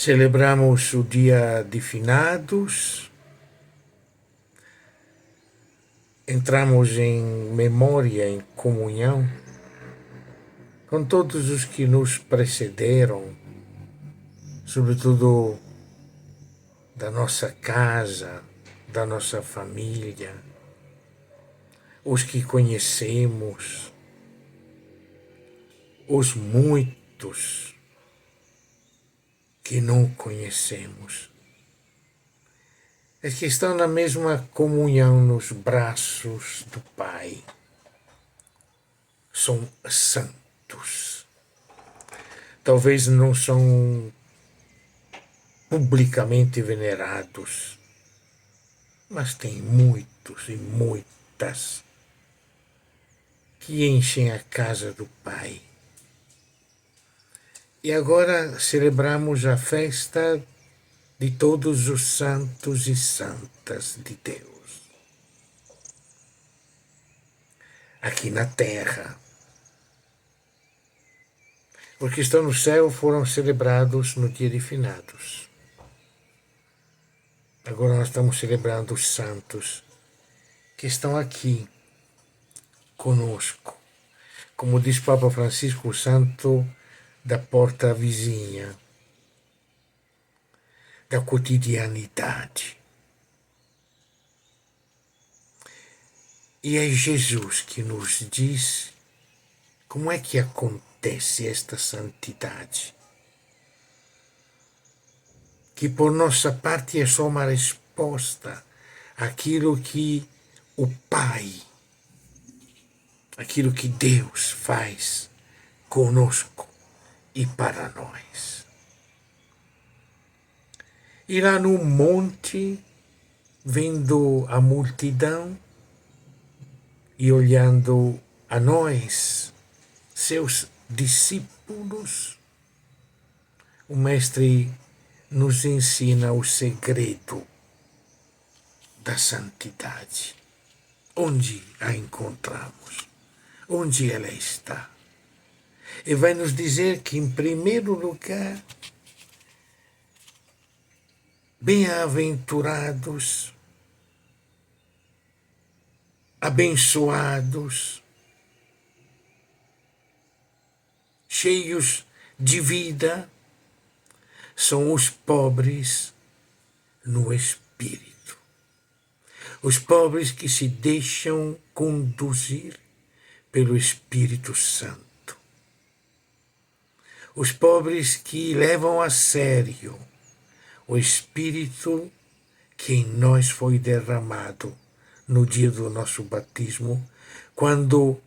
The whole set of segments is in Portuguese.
Celebramos o Dia de Finados, entramos em memória, em comunhão com todos os que nos precederam, sobretudo da nossa casa, da nossa família, os que conhecemos, os muitos que não conhecemos, é que estão na mesma comunhão nos braços do Pai. São santos. Talvez não são publicamente venerados, mas tem muitos e muitas que enchem a casa do Pai. E agora celebramos a festa de todos os santos e santas de Deus. Aqui na terra. Os que estão no céu foram celebrados no dia de finados. Agora nós estamos celebrando os santos que estão aqui conosco. Como diz Papa Francisco, o santo da porta vizinha, da cotidianidade. E é Jesus que nos diz como é que acontece esta santidade, que por nossa parte é só uma resposta àquilo que o Pai, aquilo que Deus faz conosco e para nós. E lá no monte, vendo a multidão e olhando a nós, seus discípulos, o Mestre nos ensina o segredo da santidade. Onde a encontramos? Onde ela está? E vai nos dizer que, em primeiro lugar, bem-aventurados, abençoados, cheios de vida, são os pobres no espírito. Os pobres que se deixam conduzir pelo Espírito Santo. Os pobres que levam a sério o Espírito que em nós foi derramado no dia do nosso batismo, quando,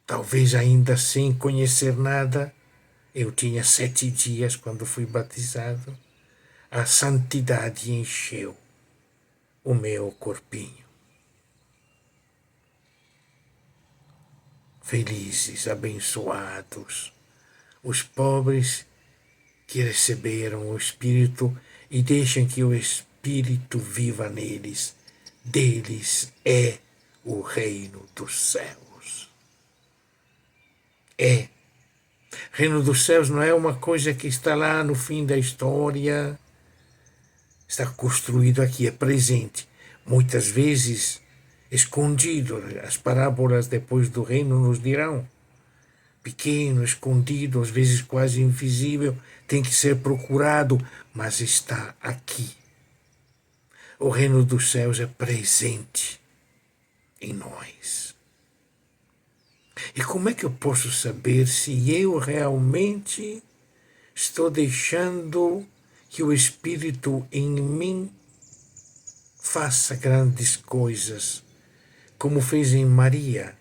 talvez ainda sem conhecer nada, eu tinha 7 dias quando fui batizado, a santidade encheu o meu corpinho. Felizes, abençoados, os pobres que receberam o Espírito e deixam que o Espírito viva neles. Deles é o reino dos céus. É. Reino dos céus não é uma coisa que está lá no fim da história, está construído aqui, é presente, muitas vezes escondido. As parábolas depois do reino nos dirão, pequeno, escondido, às vezes quase invisível, tem que ser procurado, mas está aqui. O reino dos céus é presente em nós. E como é que eu posso saber se eu realmente estou deixando que o Espírito em mim faça grandes coisas, como fez em Maria,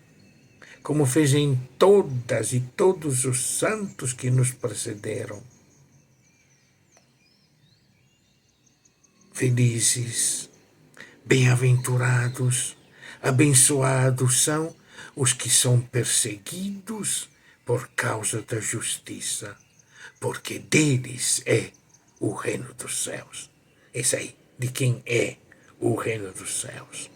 como fez em todas e todos os santos que nos precederam? Felizes, bem-aventurados, abençoados são os que são perseguidos por causa da justiça, porque deles é o reino dos céus. Esse aí, de quem é o reino dos céus?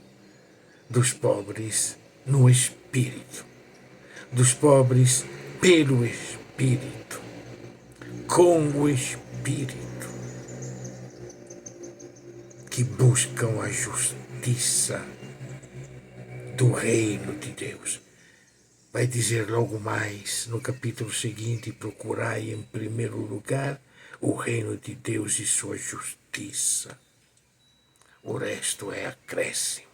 Dos pobres no Espírito, dos pobres pelo Espírito, com o Espírito. espírito que buscam a justiça do reino de Deus. Vai dizer logo mais no capítulo seguinte: procurai em primeiro lugar o reino de Deus e sua justiça. O resto é acréscimo.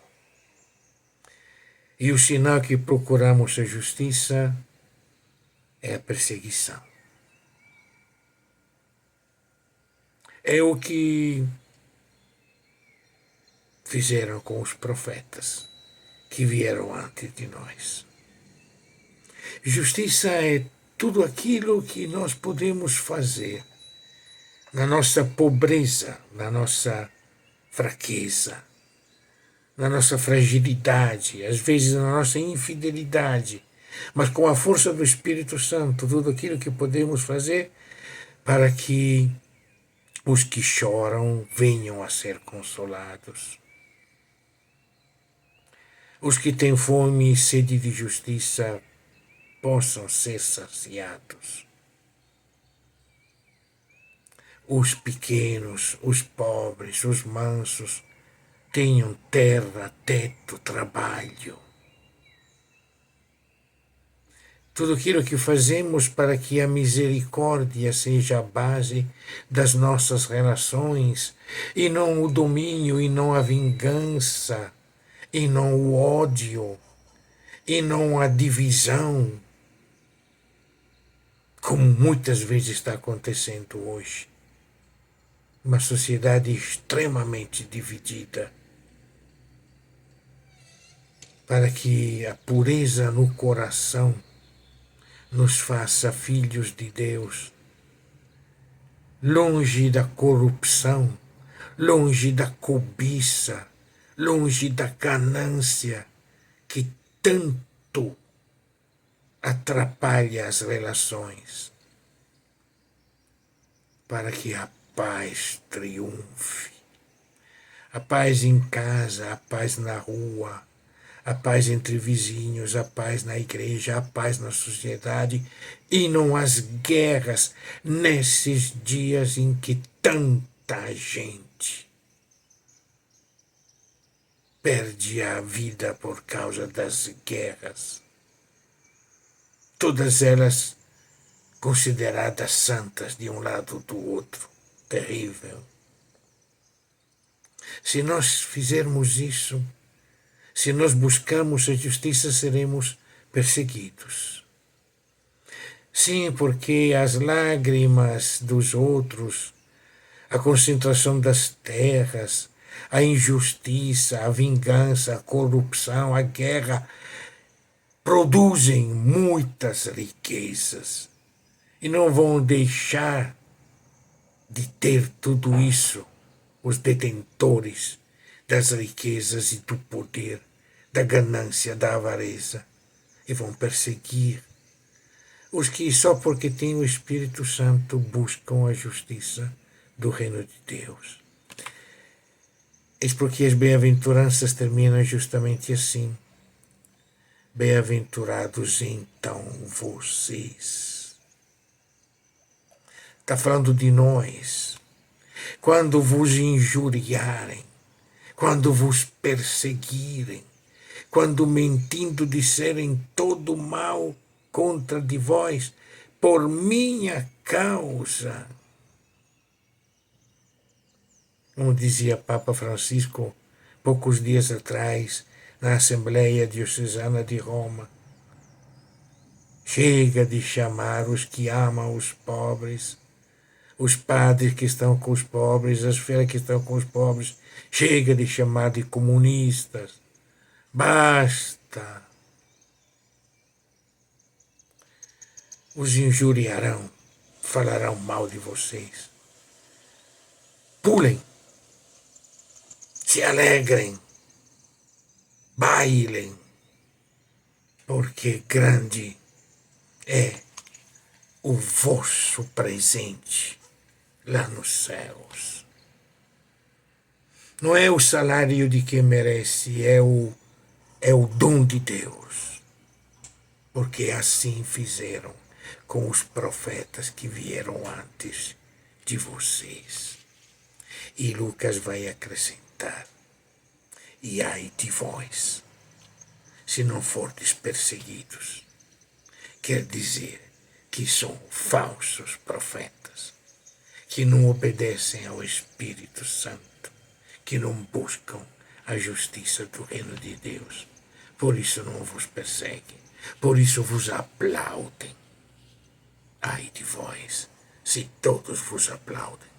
E o sinal que procuramos a justiça é a perseguição. É o que fizeram com os profetas que vieram antes de nós. Justiça é tudo aquilo que nós podemos fazer na nossa pobreza, na nossa fraqueza, na nossa fragilidade, às vezes na nossa infidelidade, mas com a força do Espírito Santo, tudo aquilo que podemos fazer para que os que choram venham a ser consolados. Os que têm fome e sede de justiça possam ser saciados. Os pequenos, os pobres, os mansos tenham terra, teto, trabalho. Tudo aquilo que fazemos para que a misericórdia seja a base das nossas relações, e não o domínio, e não a vingança, e não o ódio, e não a divisão, como muitas vezes está acontecendo hoje. Uma sociedade extremamente dividida, para que a pureza no coração nos faça filhos de Deus, longe da corrupção, longe da cobiça, longe da ganância que tanto atrapalha as relações, para que a paz triunfe. A paz em casa, a paz na rua, a paz entre vizinhos, a paz na igreja, a paz na sociedade, e não as guerras nesses dias em que tanta gente perde a vida por causa das guerras. Todas elas consideradas santas de um lado do outro. Terrível. Se nós fizermos isso, se nós buscarmos a justiça, seremos perseguidos. Sim, porque as lágrimas dos outros, a concentração das terras, a injustiça, a vingança, a corrupção, a guerra, produzem muitas riquezas e não vão deixar de ter tudo isso os detentores das riquezas e do poder, da ganância, da avareza, e vão perseguir os que só porque têm o Espírito Santo buscam a justiça do reino de Deus. Eis porque as bem-aventuranças terminam justamente assim: bem-aventurados então vocês. Está falando de nós. Quando vos injuriarem, quando vos perseguirem, quando mentindo disserem todo mal contra de vós, por minha causa. Como dizia Papa Francisco poucos dias atrás, na Assembleia Diocesana de Roma: chega de chamar os que amam os pobres, os padres que estão com os pobres, as freiras que estão com os pobres, chega de chamar de comunistas. Basta. Os injuriarão, falarão mal de vocês. Pulem, se alegrem, bailem, porque grande é o vosso presente lá nos céus. Não é o salário de quem merece, é o dom de Deus. Porque assim fizeram com os profetas que vieram antes de vocês. E Lucas vai acrescentar: e ai de vós, se não fordes perseguidos. Quer dizer que são falsos profetas, que não obedecem ao Espírito Santo, que não buscam a justiça do reino de Deus. Por isso não vos perseguem, por isso vos aplaudem. Ai de vós, se todos vos aplaudem.